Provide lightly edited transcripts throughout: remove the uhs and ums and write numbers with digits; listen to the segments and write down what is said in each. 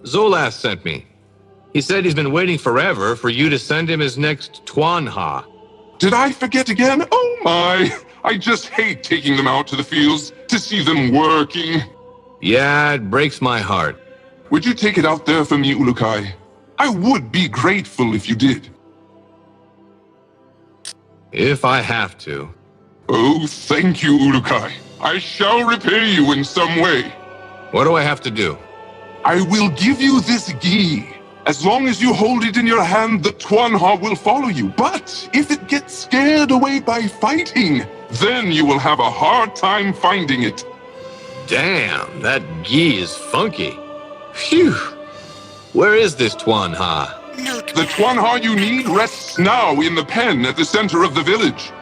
Zolas sent me. He said he's been waiting forever for you to send him his next Tuanha. Did I forget again? Oh my! I just hate taking them out to the fields to see them working. Yeah, it breaks my heart. Would you take it out there for me, Ulukai? I would be grateful if you did. If I have to. Oh, thank you, Ulukai. I shall repay you in some way. What do I have to do? I will give you this gi. As long as you hold it in your hand, the Tuanha will follow you. But if it gets scared away by fighting, then you will have a hard time finding it. Damn, that gi is funky. Phew. Where is this Tuanha? The Tuanha you need rests now in the pen at the center of the village.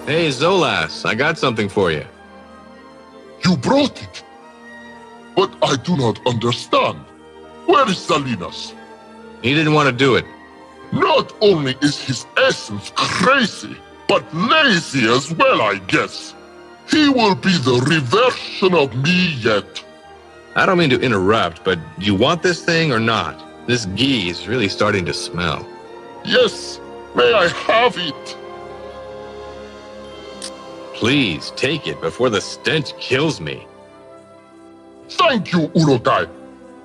Hey, Zolas, I got something for you. You brought it. But I do not understand. Where is Salinas? He didn't want to do it. Not only is his essence crazy, but lazy as well, I guess. He will be the reversion of me yet. I don't mean to interrupt, but do you want this thing or not? This ghee is really starting to smell. Yes, may I have it? Please, take it before the stench kills me. Thank you, Urukai.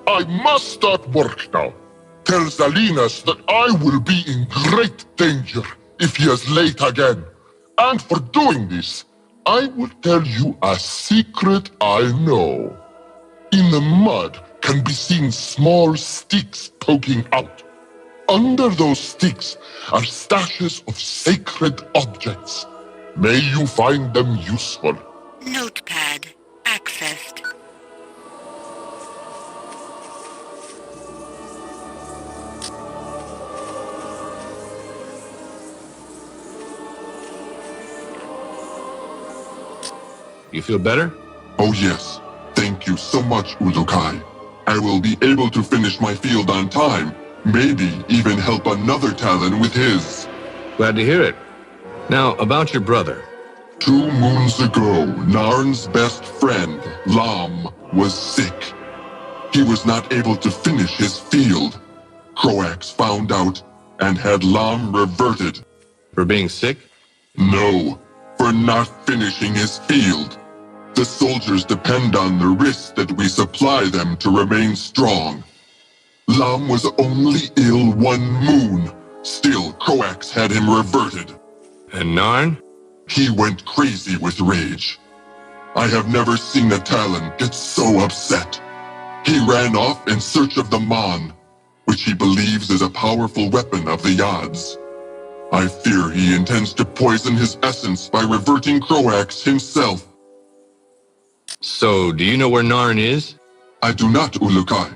I must start work now. Tell Salinas that I will be in great danger if he is late again. And for doing this, I will tell you a secret I know. In the mud can be seen small sticks poking out. Under those sticks are stashes of sacred objects. May you find them useful. Notepad accessed. You feel better? Oh yes, thank you so much, Udokai. I will be able to finish my field on time, maybe even help another Talon with his. Glad to hear it. Now, about your brother. 2 moons ago, Narn's best friend, Lam, was sick. He was not able to finish his field. Croax found out and had Lam reverted. For being sick? No, for not finishing his field. The soldiers depend on the wrist that we supply them to remain strong. Lam was only ill 1 moon. Still, Croax had him reverted. And Narn? He went crazy with rage. I have never seen a Talon get so upset. He ran off in search of the Mon, which he believes is a powerful weapon of the Yads. I fear he intends to poison his essence by reverting Croax himself. So, do you know where Narn is? I do not, Ulukai.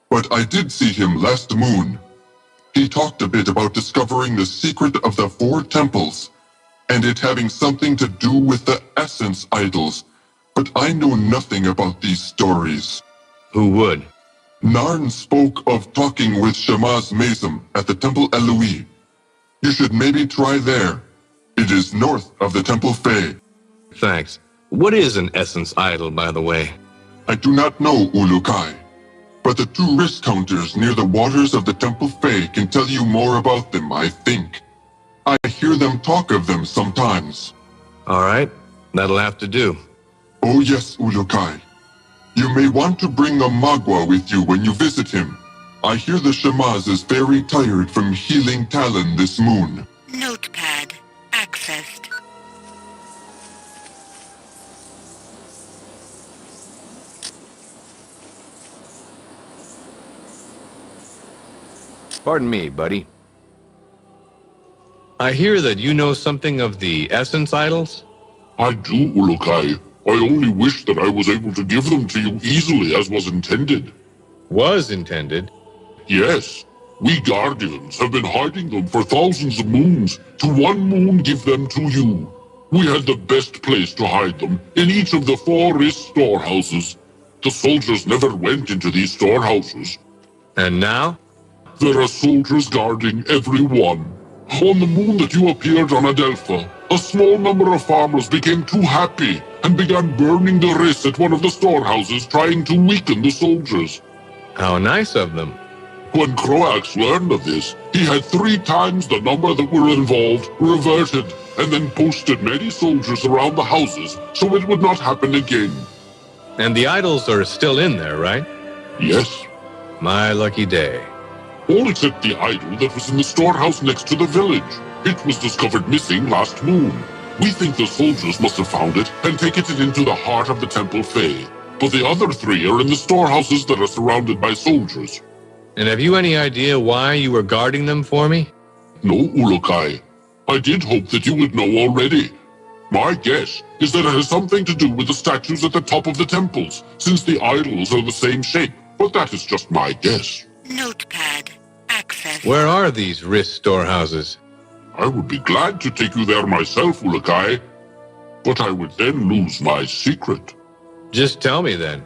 But I did see him last moon. He talked a bit about discovering the secret of the 4 temples, and it having something to do with the essence idols, but I know nothing about these stories. Who would? Narn spoke of talking with Shamazaar at the Temple Eloi. You should maybe try there. It is north of the Temple Fei. Thanks. What is an essence idol, by the way? I do not know, Ulukai, but the 2 wrist counters near the waters of the Temple Fei can tell you more about them, I think. I hear them talk of them sometimes. All right, that'll have to do. Oh yes, Ulukai. You may want to bring a Magua with you when you visit him. I hear the Shamaz is very tired from healing Talon this moon. Notepad accessed. Pardon me, buddy. I hear that you know something of the essence idols? I do, Ulukai. I only wish that I was able to give them to you easily as was intended. Was intended? Yes. We Guardians have been hiding them for thousands of moons. To 1 moon give them to you. We had the best place to hide them, in each of the 4 wrist storehouses. The soldiers never went into these storehouses. And now? There are soldiers guarding every one. On the moon that you appeared on Adelpha, a small number of farmers became too happy and began burning the wrists at one of the storehouses, trying to weaken the soldiers. How nice of them. When Croax learned of this, he had 3 times the number that were involved reverted, and then posted many soldiers around the houses so it would not happen again. And the idols are still in there, right? Yes, My lucky day. all except the idol that was in the storehouse next to the village. It was discovered missing last moon. We think the soldiers must have found it and taken it into the heart of the Temple Fei. But the other 3 are in the storehouses that are surrounded by soldiers. And have you any idea why you were guarding them for me? No, Ulukai. I did hope that you would know already. My guess is that it has something to do with the statues at the top of the temples, since the idols are the same shape. But that is just my guess. Notepad accessed. Where are these wrist storehouses? I would be glad to take you there myself, Ulukai. But I would then lose my secret. Just tell me then.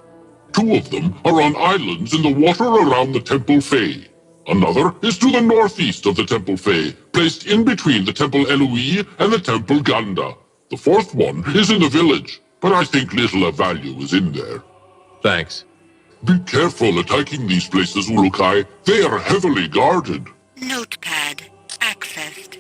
2 of them are on islands in the water around the Temple Fei. Another is to the northeast of the Temple Fei, placed in between the Temple Eloi and the Temple Ganda. The 4th one is in the village, but I think little of value is in there. Thanks. Be careful attacking these places, Ulukai. They are heavily guarded. Notepad accessed.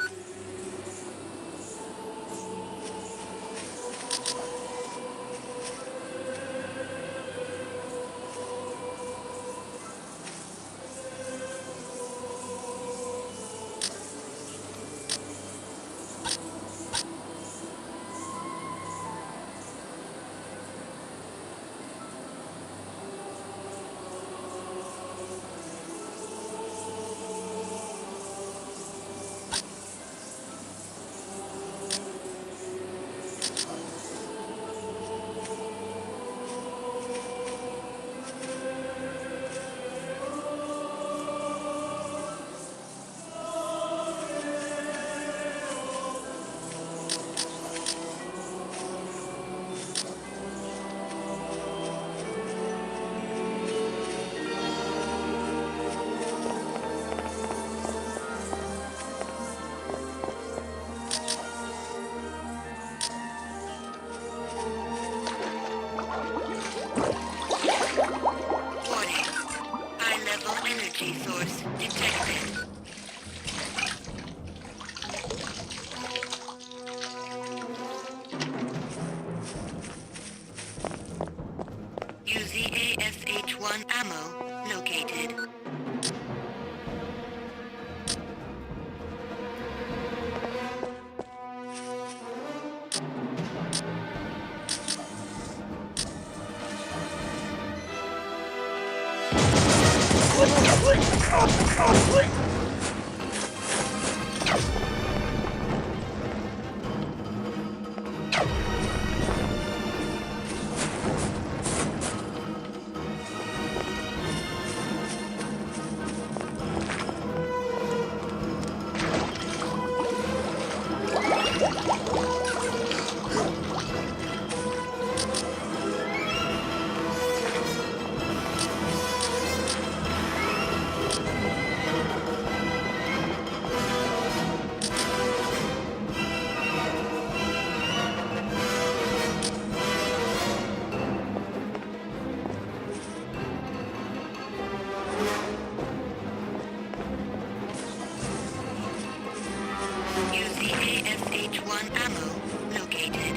Energy source detected. UZASH-1 ammo located. UZASH-1 ammo located.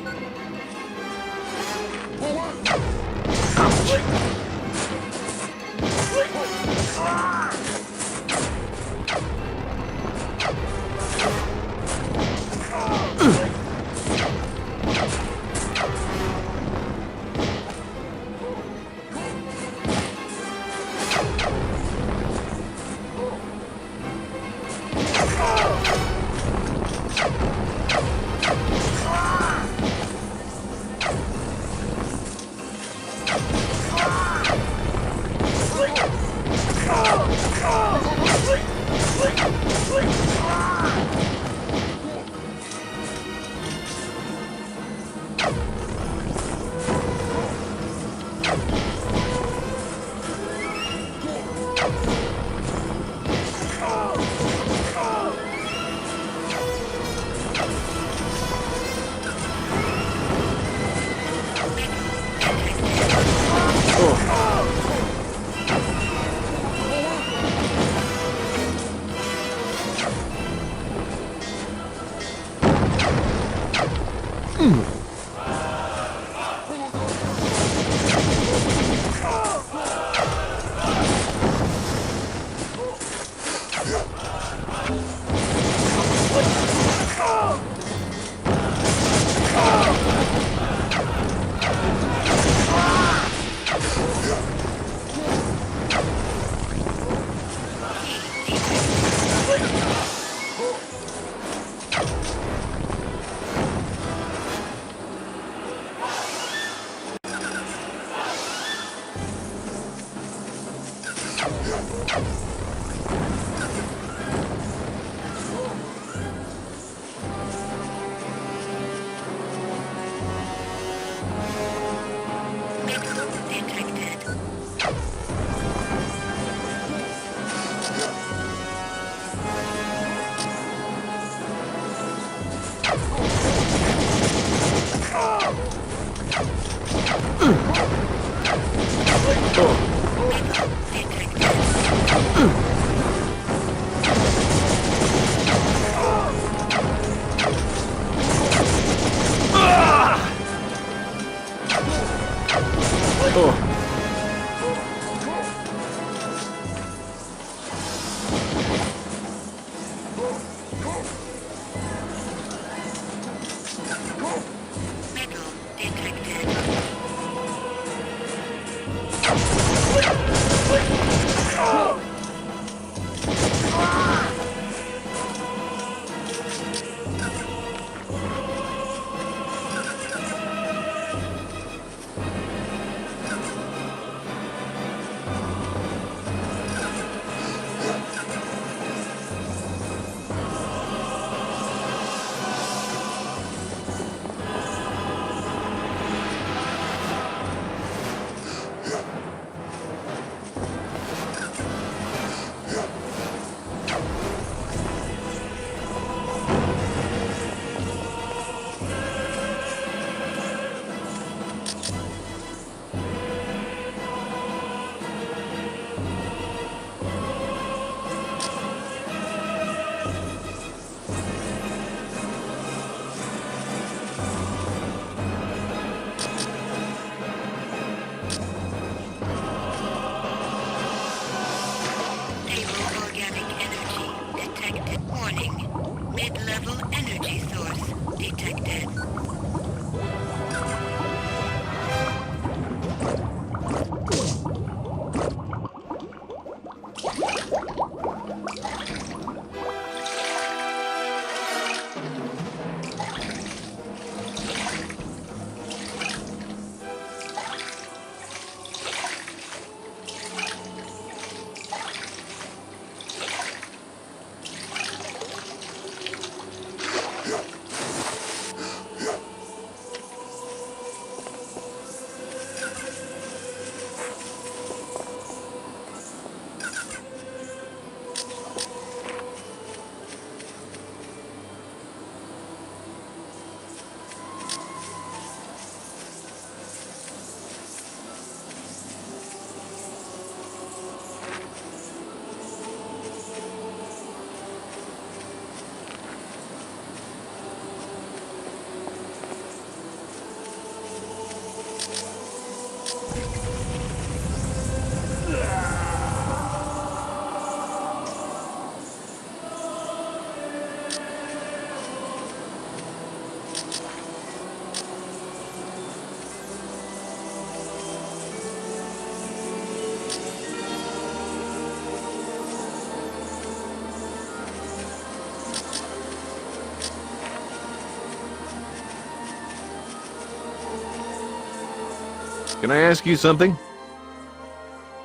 Can I ask you something?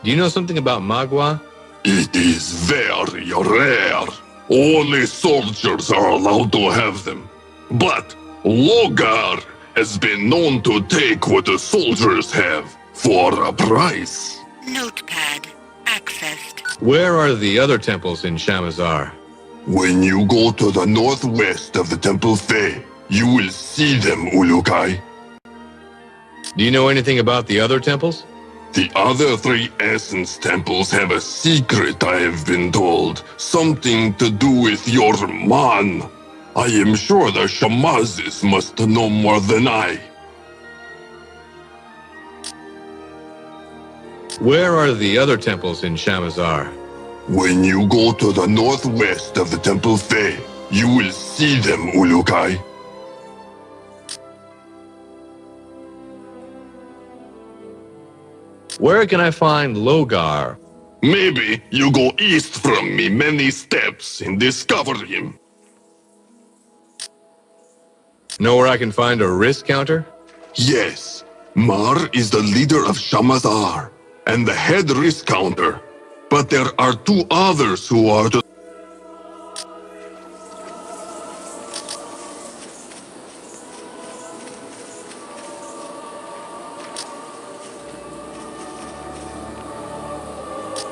Do you know something about Magua? It is very rare. Only soldiers are allowed to have them. But Logar has been known to take what the soldiers have for a price. Notepad accessed. Where are the other temples in Shamazaar? When you go to the northwest of the Temple Fae, you will see them, Ulukai. Do you know anything about the other temples? The other three Essence Temples have a secret, I have been told. Something to do with your man. I am sure the Shamazis must know more than I. Where are the other temples in Shamazaar? When you go to the northwest of the Temple Fae, you will see them, Ulukai. Where can I find Logar? Maybe you go east from me many steps and discover him. Know where I can find a wrist counter? Yes, Mar is the leader of Shamazaar and the head risk counter. But there are two others who are to...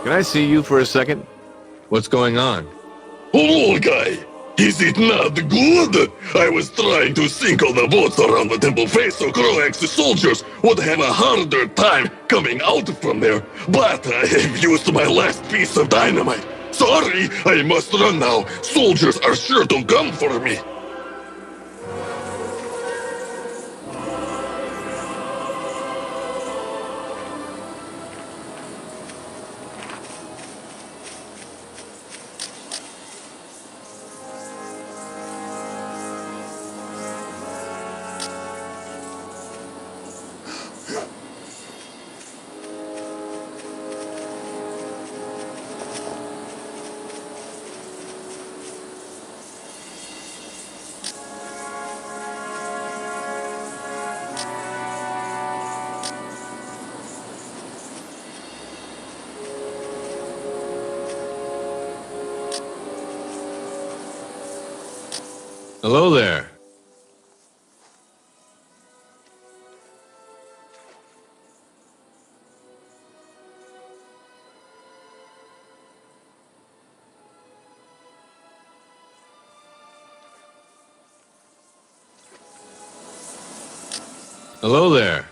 Can I see you for a second? What's going on? Oh, guy, is it not good? I was trying to sink all the boats around the temple face so Croax's soldiers would have a harder time coming out from there. But I have used my last piece of dynamite. Sorry, I must run now. Soldiers are sure to come for me. Hello there. Hello there.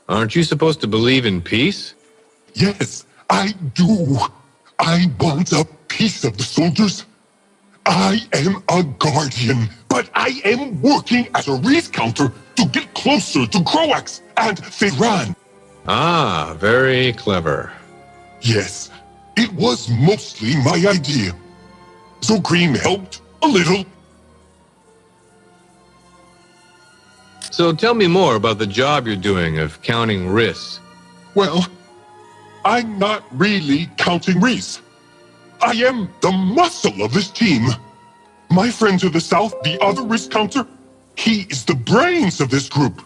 Aren't you supposed to believe in peace? Yes, I do. I want a piece of the soldiers. I am a guardian, but I am working as a wreath counter to get closer to Croax and Feyran. Ah, very clever. Yes, it was mostly my idea. So Cream helped a little. So tell me more about the job you're doing of counting wrists. Well, I'm not really counting wreaths. I am the muscle of this team. My friend to the south, the other wrist counter, he is the brains of this group.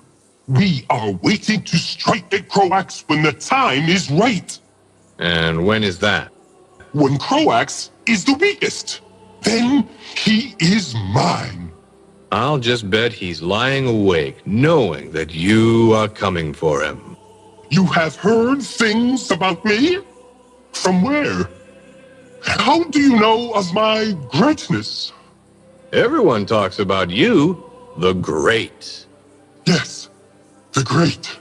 We are waiting to strike at Croax when the time is right. And when is that? When Croax is the weakest, then he is mine. I'll just bet he's lying awake, knowing that you are coming for him. You have heard things about me? From where? How do you know of my greatness? Everyone talks about you, the Great. Yes, the Great.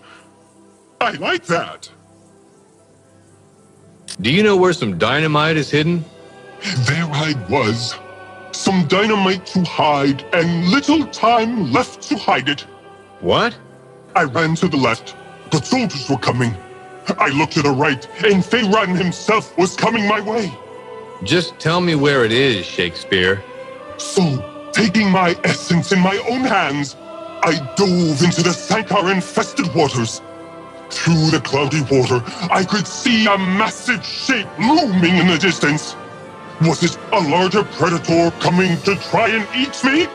I like that. Do you know where some dynamite is hidden? There I was. Some dynamite to hide and little time left to hide it. What? I ran to the left, but soldiers were coming. I looked to the right, and Feyran himself was coming my way. Just tell me where it is, Shakespeare. So, taking my essence in my own hands, I dove into the Sankar-infested waters. Through the cloudy water, I could see a massive shape looming in the distance. Was it a larger predator coming to try and eat me?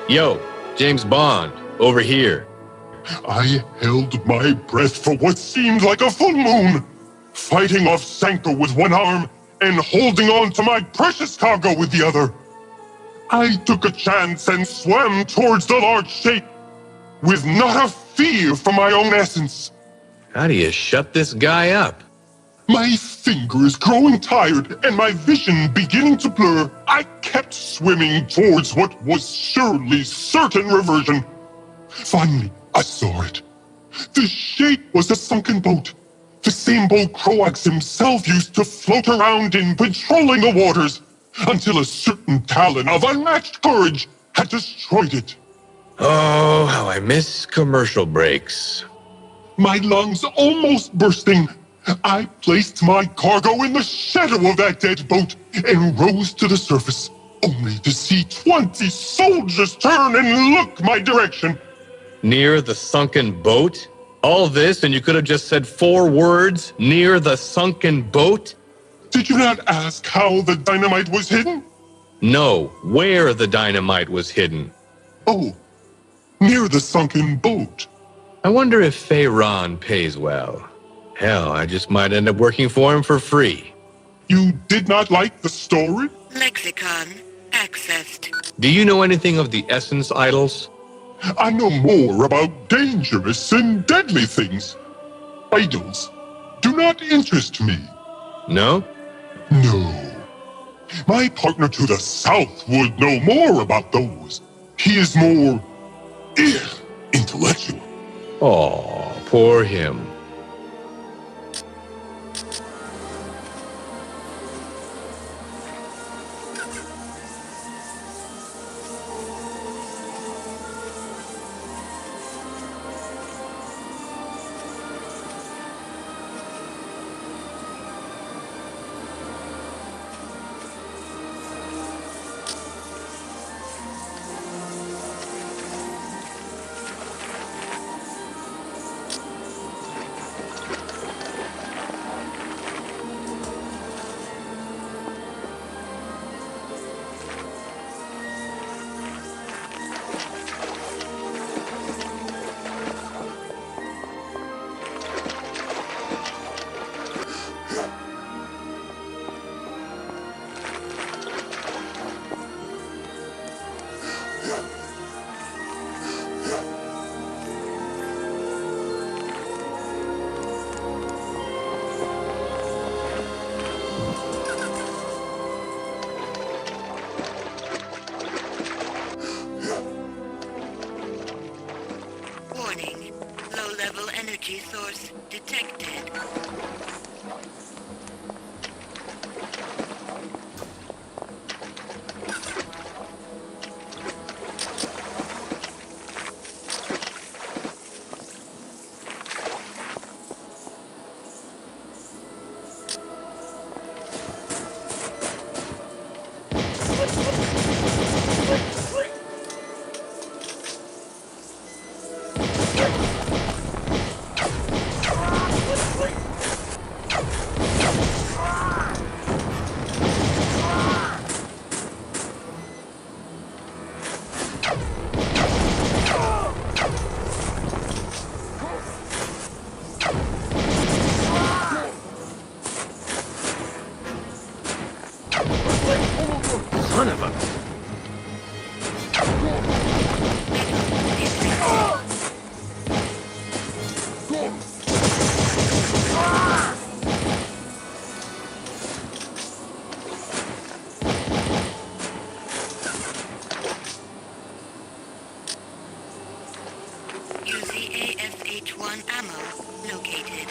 Yo, James Bond, over here. I held my breath for what seemed like a full moon, fighting off Sanko with one arm and holding on to my precious cargo with the other. I took a chance and swam towards the large shape, with not a fear for my own essence. How do you shut this guy up? My fingers growing tired and my vision beginning to blur, I kept swimming towards what was surely certain reversion. Finally, I saw it. The shape was a sunken boat. The same boat Croax himself used to float around in patrolling the waters, until a certain talon of unmatched courage had destroyed it. Oh, how I miss commercial breaks. My lungs almost bursting, I placed my cargo in the shadow of that dead boat and rose to the surface, only to see 20 soldiers turn and look my direction. Near the sunken boat? All this, and you could have just said 4 words, near the sunken boat? Did you not ask how the dynamite was hidden? No, where the dynamite was hidden. Oh, near the sunken boat. I wonder if Feyron pays well. Hell, I just might end up working for him for free. You did not like the story? Lexicon accessed. Do you know anything of the Essence Idols? I know more about dangerous and deadly things. Idols do not interest me. No? No. My partner to the south would know more about those. He is more intellectual. Aw, poor him. Warning. Low-level energy source detected. Son of a... UZASH-1 ammo located.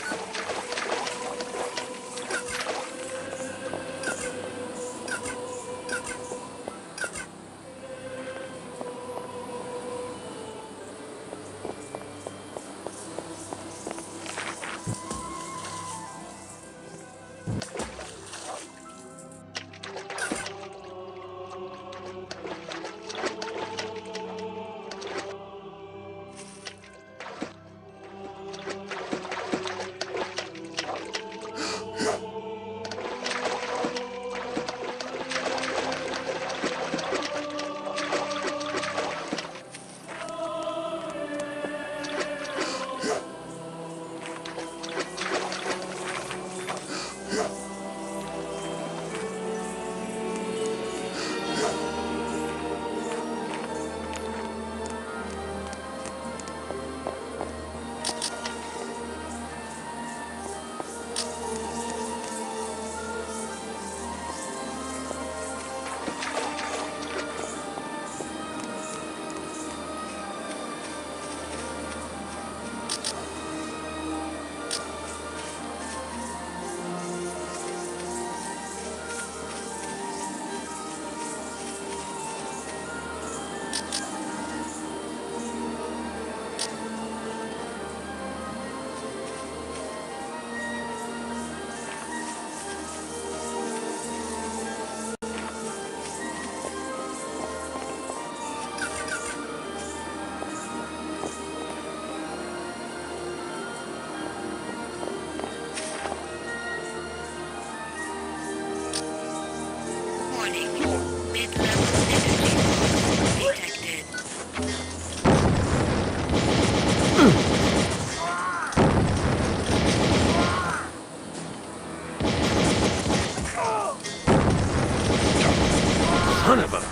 Son of a...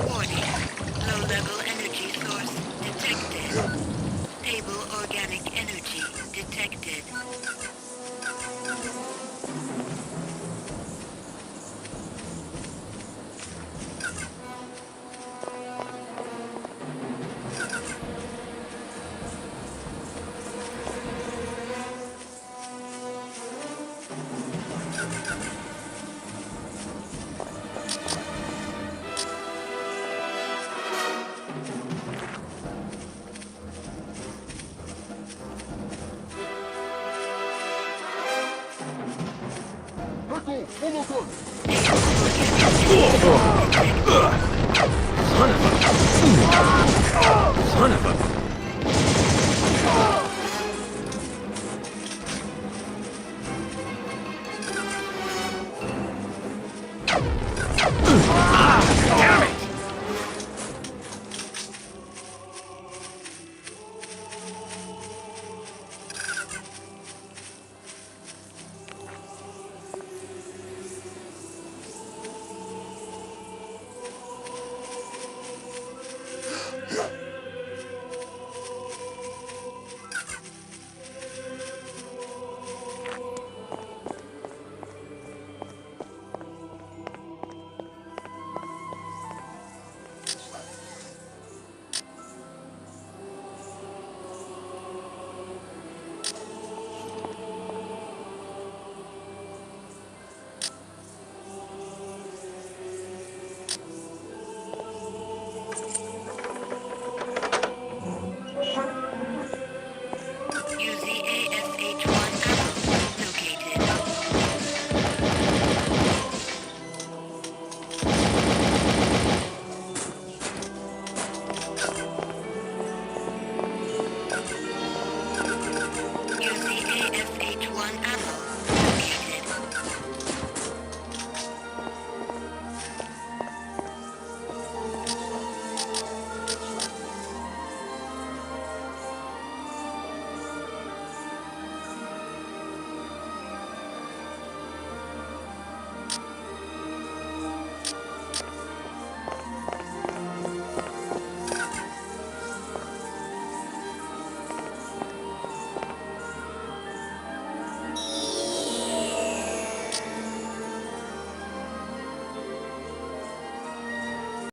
Warning. Low-level energy source detected. Stable organic energy detected. Echo, Holocaust! Stable organic energy detected.